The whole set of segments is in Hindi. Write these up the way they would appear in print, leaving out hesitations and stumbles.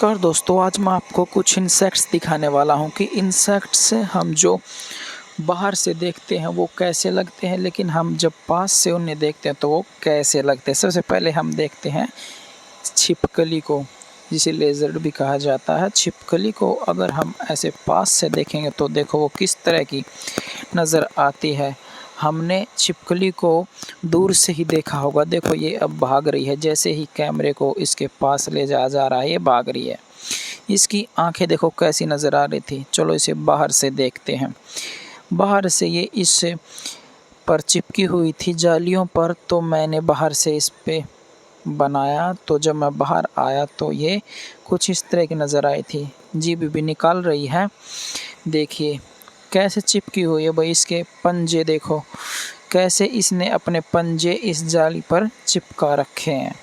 नमस्कार दोस्तों, आज मैं आपको कुछ इंसेक्ट्स दिखाने वाला हूं कि इंसेक्ट्स से हम जो बाहर से देखते हैं वो कैसे लगते हैं, लेकिन हम जब पास से उन्हें देखते हैं तो वो कैसे लगते हैं। सबसे पहले हम देखते हैं छिपकली को, जिसे लेज़र्ड भी कहा जाता है। छिपकली को अगर हम ऐसे पास से देखेंगे तो देखो वो किस तरह की नज़र आती है। हमने छिपकली को दूर से ही देखा होगा। देखो ये अब भाग रही है, जैसे ही कैमरे को इसके पास ले जा रहा है ये भाग रही है। इसकी आंखें देखो कैसी नज़र आ रही थी। चलो इसे बाहर से देखते हैं। बाहर से ये इस पर चिपकी हुई थी जालियों पर, तो मैंने बाहर से इस पे बनाया। तो जब मैं बाहर आया तो ये कुछ इस तरह की नज़र आई थी। जीभ भी निकाल रही है, देखिए कैसे चिपकी हुई है भाई। इसके पंजे देखो कैसे इसने अपने पंजे इस जाली पर चिपका रखे हैं।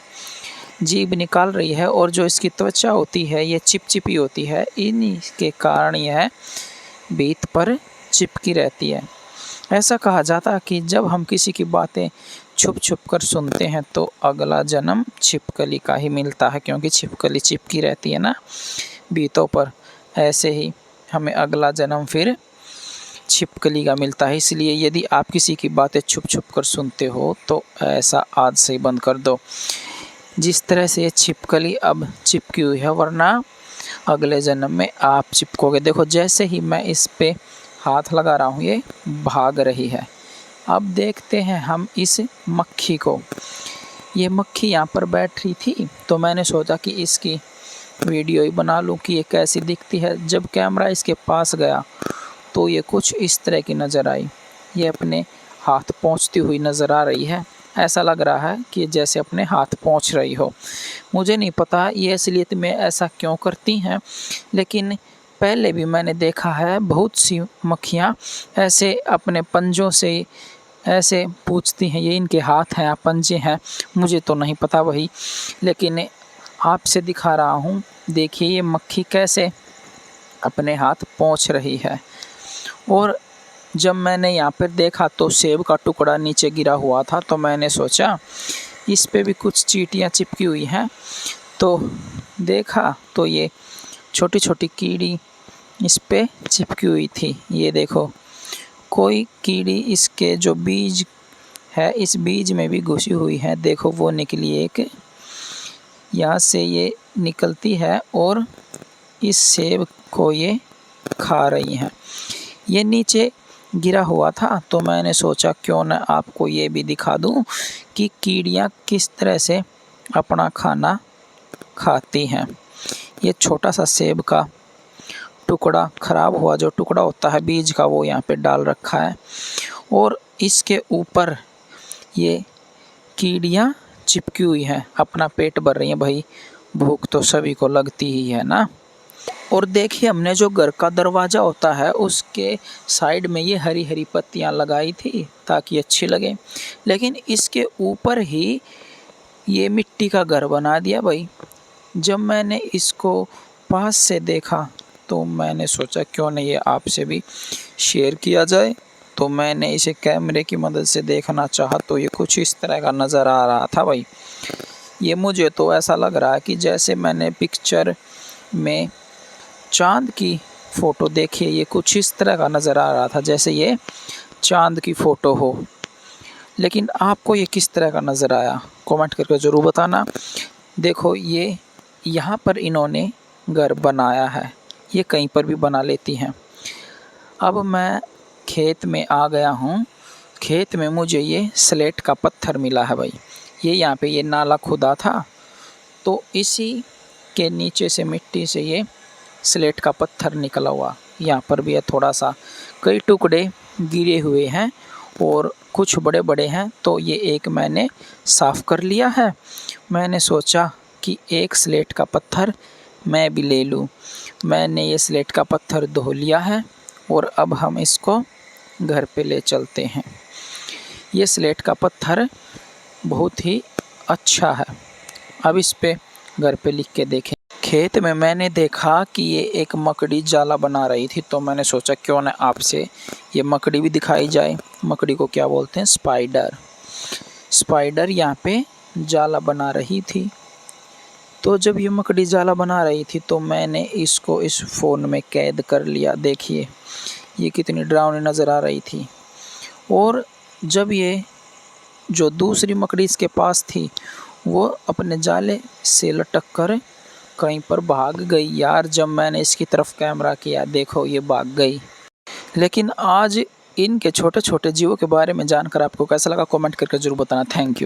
जीभ निकाल रही है और जो इसकी त्वचा होती है ये चिपचिपी होती है, इन्हीं के कारण यह भीत पर चिपकी रहती है। ऐसा कहा जाता है कि जब हम किसी की बातें छुप छुप कर सुनते हैं तो अगला जन्म छिपकली का ही मिलता है, क्योंकि छिपकली चिपकी रहती है ना भीतों पर। ऐसे ही हमें अगला जन्म फिर छिपकली का मिलता है। इसलिए यदि आप किसी की बातें छुप छुप कर सुनते हो तो ऐसा आज से ही बंद कर दो। जिस तरह से ये छिपकली अब चिपकी हुई है, वरना अगले जन्म में आप चिपकोगे। देखो जैसे ही मैं इस पे हाथ लगा रहा हूँ ये भाग रही है। अब देखते हैं हम इस मक्खी को। ये मक्खी यहाँ पर बैठ रही थी तो मैंने सोचा कि इसकी वीडियो ही बना लूँ कि ये कैसी दिखती है। जब कैमरा इसके पास गया तो ये कुछ इस तरह की नज़र आई। ये अपने हाथ पोंछती हुई नज़र आ रही है। ऐसा लग रहा है कि जैसे अपने हाथ पोंछ रही हो। मुझे नहीं पता ये असलियत में ऐसा क्यों करती हैं, लेकिन पहले भी मैंने देखा है बहुत सी मक्खियाँ ऐसे अपने पंजों से ऐसे पूछती हैं। ये इनके हाथ हैं या पंजे हैं मुझे तो नहीं पता वही, लेकिन आपसे दिखा रहा हूँ। देखिए ये मक्खी कैसे अपने हाथ पोंछ रही है। और जब मैंने यहाँ पर देखा तो सेब का टुकड़ा नीचे गिरा हुआ था, तो मैंने सोचा इस पे भी कुछ चींटियाँ चिपकी हुई हैं। तो देखा तो ये छोटी छोटी कीड़ी इस पे चिपकी हुई थी। ये देखो कोई कीड़ी इसके जो बीज है इस बीज में भी घुसी हुई है। देखो वो निकली एक, यहाँ से ये निकलती है और इस सेब को ये खा रही हैं। ये नीचे गिरा हुआ था तो मैंने सोचा क्यों न आपको ये भी दिखा दूं कि कीड़ियाँ किस तरह से अपना खाना खाती हैं। ये छोटा सा सेब का टुकड़ा, ख़राब हुआ जो टुकड़ा होता है बीज का, वो यहाँ पे डाल रखा है और इसके ऊपर ये कीड़ियाँ चिपकी हुई हैं, अपना पेट भर रही हैं। भाई भूख तो सभी को लगती ही है ना। और देखिए हमने जो घर का दरवाज़ा होता है उसके साइड में ये हरी हरी पत्तियां लगाई थी ताकि अच्छी लगे, लेकिन इसके ऊपर ही ये मिट्टी का घर बना दिया भाई। जब मैंने इसको पास से देखा तो मैंने सोचा क्यों नहीं ये आपसे भी शेयर किया जाए। तो मैंने इसे कैमरे की मदद से देखना चाहा तो ये कुछ इस तरह का नज़र आ रहा था भाई। ये मुझे तो ऐसा लग रहा है कि जैसे मैंने पिक्चर में चाँद की फ़ोटो देखी है, ये कुछ इस तरह का नज़र आ रहा था जैसे ये चाँद की फ़ोटो हो। लेकिन आपको ये किस तरह का नज़र आया कमेंट करके ज़रूर बताना। देखो ये यहाँ पर इन्होंने घर बनाया है, ये कहीं पर भी बना लेती हैं। अब मैं खेत में आ गया हूँ। खेत में मुझे ये स्लेट का पत्थर मिला है भाई। ये यहाँ पे ये नाला खुदा था तो इसी के नीचे से मिट्टी से ये स्लेट का पत्थर निकला हुआ। यहाँ पर भी है थोड़ा सा, कई टुकड़े गिरे हुए हैं और कुछ बड़े बड़े हैं। तो ये एक मैंने साफ़ कर लिया है। मैंने सोचा कि एक स्लेट का पत्थर मैं भी ले लूँ। मैंने ये स्लेट का पत्थर धो लिया है और अब हम इसको घर पे ले चलते हैं। ये स्लेट का पत्थर बहुत ही अच्छा है। अब इस पे घर पे लिख के देखें। खेत में मैंने देखा कि ये एक मकड़ी जाला बना रही थी, तो मैंने सोचा क्यों ना आपसे ये मकड़ी भी दिखाई जाए। मकड़ी को क्या बोलते हैं? स्पाइडर। स्पाइडर यहाँ पे जाला बना रही थी। तो जब ये मकड़ी जाला बना रही थी तो मैंने इसको इस फ़ोन में कैद कर लिया। देखिए ये कितनी डरावनी नज़र आ रही थी। और जब ये जो दूसरी मकड़ी इसके पास थी वो अपने जाले से लटक कर कहीं पर भाग गई। यार जब मैंने इसकी तरफ कैमरा किया, देखो ये भाग गई। लेकिन आज इनके छोटे छोटे जीवों के बारे में जानकर आपको कैसा लगा, कमेंट करके ज़रूर बताना। Thank you.